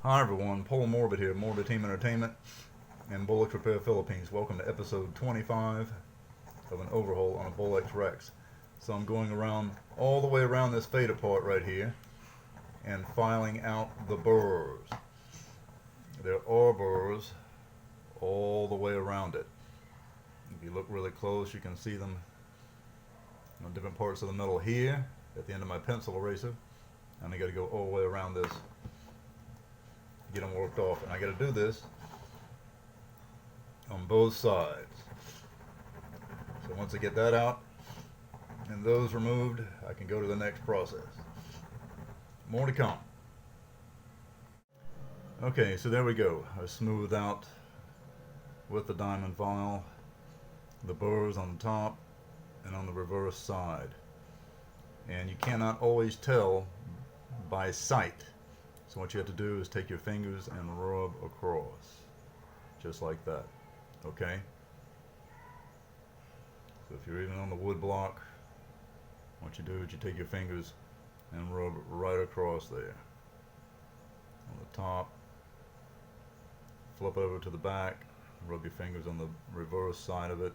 Hi everyone, Paul Morbid here, Morbid Team Entertainment and Bolex Repair Philippines. Welcome to episode 25 of an overhaul on a Bolex Rex. So I'm going around all the way around this fader part right here and filing out the burrs. There are burrs all the way around it. If you look really close, you can see them on different parts of the metal here at the end of my pencil eraser. And I got to go all the way around this, get them worked off, and I got to do this on both sides. So once I get that out and those removed, I can go to the next process. More to come. Okay, so there we go. I smoothed out with the diamond file the burrs on the top and on the reverse side, and you cannot always tell by sight. So what you have to do is take your fingers and rub across, just like that. Okay? So if you're even on the wood block, what you do is you take your fingers and rub right across there. On the top, flip over to the back, rub your fingers on the reverse side of it,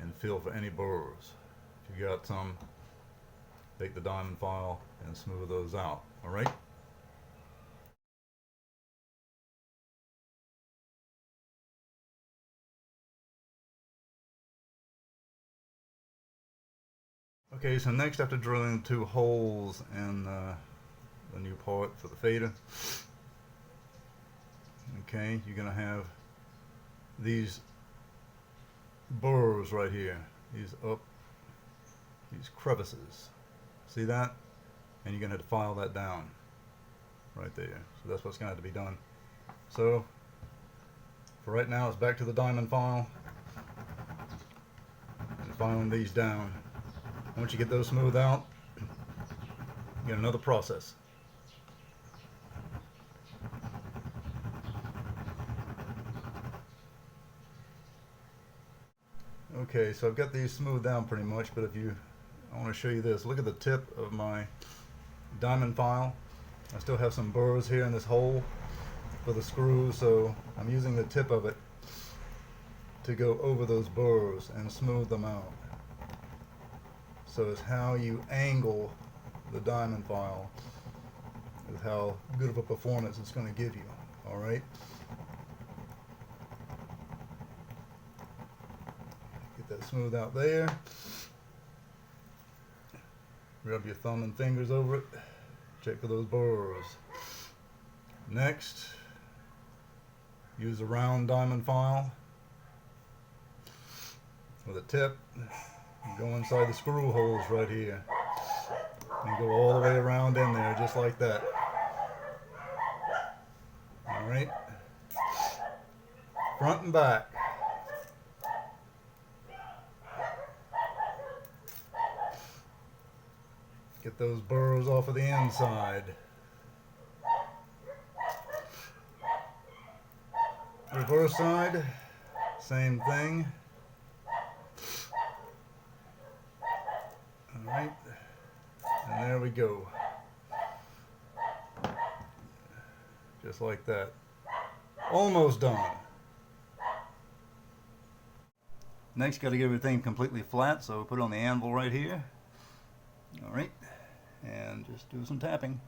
and feel for any burrs. If you got some, take the diamond file and smooth those out. All right? Okay, so next after drilling 2 holes in the new part for the fader, okay, you're going to have these burrs right here, these crevices. See that? And you're going to have to file that down right there. So that's what's going to have to be done. So for right now, it's back to the diamond file and filing these down. Once you get those smoothed out, you get another process. Okay, so I've got these smoothed down pretty much, but I want to show you this. Look at the tip of my diamond file. I still have some burrs here in this hole for the screws, so I'm using the tip of it to go over those burrs and smooth them out. So it's how you angle the diamond file is how good of a performance it's going to give you. All right. Get that smooth out there. Rub your thumb and fingers over it. Check for those burrs. Next, use a round diamond file with a tip. Go inside the screw holes right here and go all the way around in there just like that. All right, front and back. Get those burrs off of the inside. Reverse side, same thing. Alright, and there we go. Just like that. Almost done. Next, got to get everything completely flat, so put it on the anvil right here. Alright, and just do some tapping.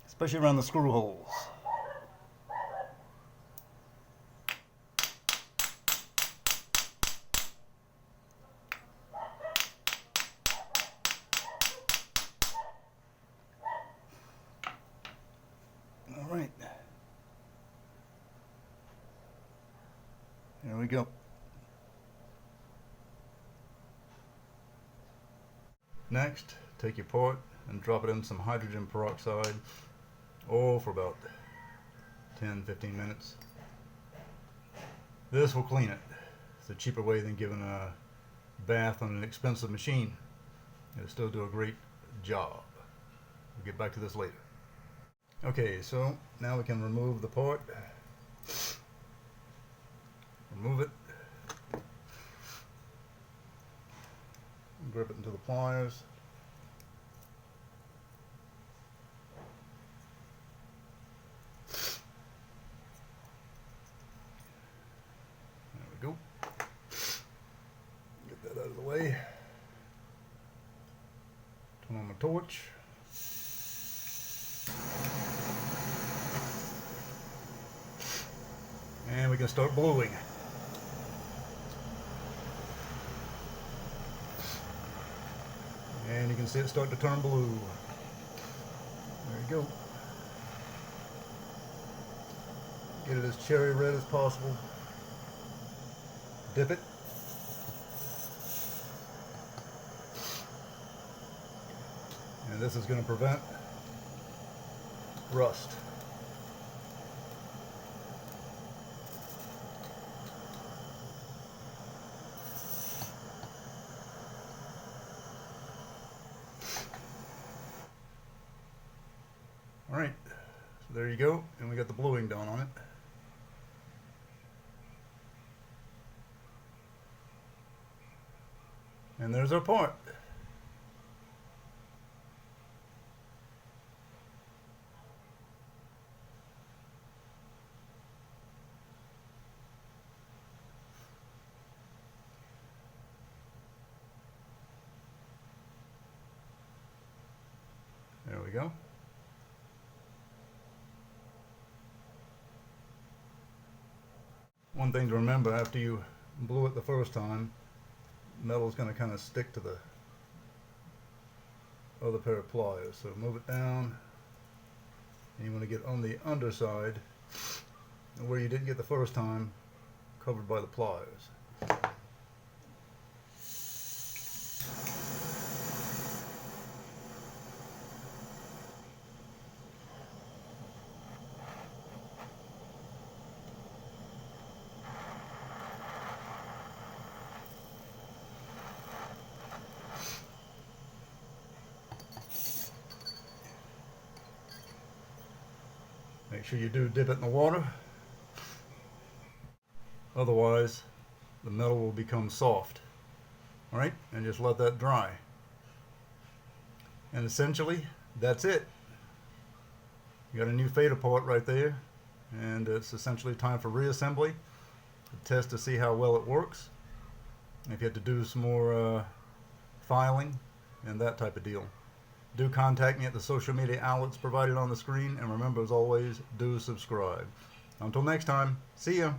Especially around the screw holes. All right. There we go. Next, take your part and drop it in some hydrogen peroxide, for about 10-15 minutes. This will clean it. It's a cheaper way than giving a bath on an expensive machine. It'll still do a great job. We'll get back to this later. Okay, so now we can remove the part. Remove it. Grip it into the pliers. There we go. Get that out of the way. Turn on my torch. And we can start bluing. And you can see it start to turn blue. There you go. Get it as cherry red as possible. Dip it. And this is going to prevent rust. Alright, so there you go, and we got the bluing done on it. And there's our part. There we go. One thing to remember, after you blew it the first time, metal's going to kind of stick to the other pair of pliers. So move it down, and you want to get on the underside where you didn't get the first time, covered by the pliers. Make sure you do dip it in the water. Otherwise, the metal will become soft. All right, and just let that dry. And essentially, that's it. You got a new fader part right there, and it's essentially time for reassembly to test to see how well it works. If you have to do some more filing and that type of deal, do contact me at the social media outlets provided on the screen, and remember, as always, do subscribe. Until next time, see ya.